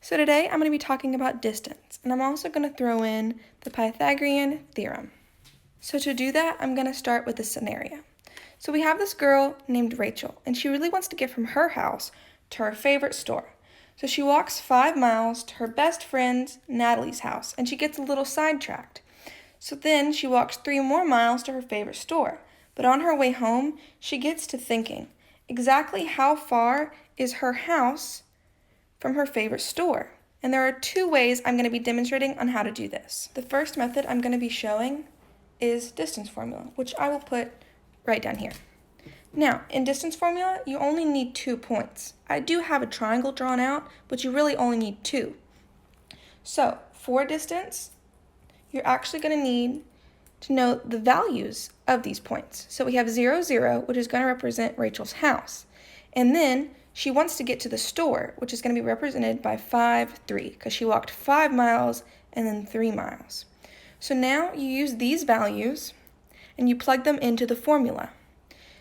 So today I'm going to be talking about distance, and I'm also going to throw in the Pythagorean theorem. So to do that, I'm going to start with a scenario. So we have this girl named Rachel, and she really wants to get from her house to her favorite store. So she walks 5 miles to her best friend Natalie's house, and she gets a little sidetracked. So then she walks 3 more miles to her favorite store. But on her way home, she gets to thinking, exactly how far is her house from her favorite store? And there are 2 ways I'm going to be demonstrating on how to do this. The first method I'm going to be showing is distance formula, which I will put right down here. Now, in distance formula, you only need 2 points. I do have a triangle drawn out, but you really only need 2. So, for distance, you're actually going to need to know the values of these points. So we have 0, 0, which is going to represent Rachel's house. And then she wants to get to the store, which is going to be represented by 5, 3, because she walked 5 miles and then 3 miles. So now you use these values and you plug them into the formula.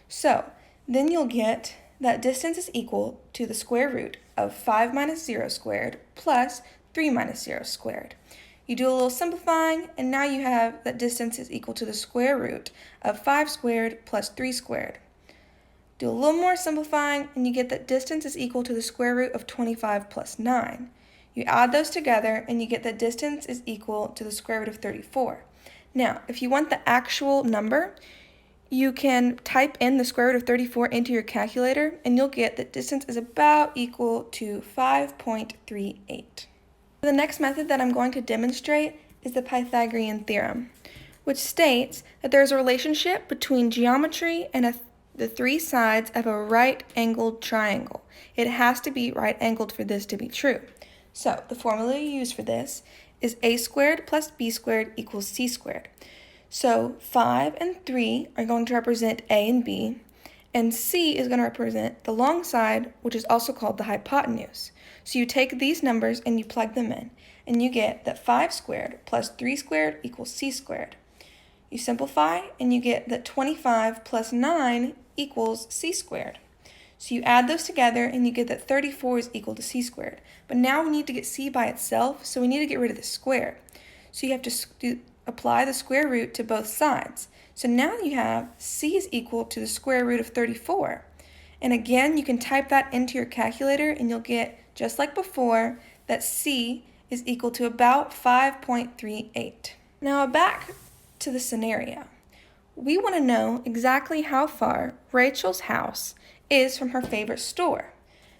So then you'll get that distance is equal to the square root of 5 minus 0 squared plus 3 minus 0 squared. You do a little simplifying, and now you have that distance is equal to the square root of 5 squared plus 3 squared. Do a little more simplifying, and you get that distance is equal to the square root of 25 plus 9. You add those together, and you get that distance is equal to the square root of 34. Now, if you want the actual number, you can type in the square root of 34 into your calculator, and you'll get that distance is about equal to 5.38. The next method that I'm going to demonstrate is the Pythagorean theorem, which states that there is a relationship between geometry and the 3 sides of a right-angled triangle. It has to be right-angled for this to be true. So the formula you use for this is a squared plus b squared equals c squared. So 5 and 3 are going to represent a and b, and c is going to represent the long side, which is also called the hypotenuse. So you take these numbers and you plug them in, and you get that 5 squared plus 3 squared equals c squared. You simplify, and you get that 25 plus 9 equals c squared. So you add those together, and you get that 34 is equal to c squared. But now we need to get c by itself, so we need to get rid of the square. So you have to apply the square root to both sides. So now you have c is equal to the square root of 34. And again, you can type that into your calculator, and you'll get, just like before, that c is equal to about 5.38. Now back to the scenario. We want to know exactly how far Rachel's house is from her favorite store.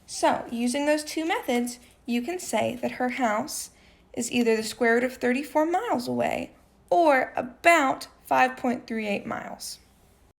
So using those 2 methods, you can say that her house is either the square root of 34 miles away or about 5.38 miles.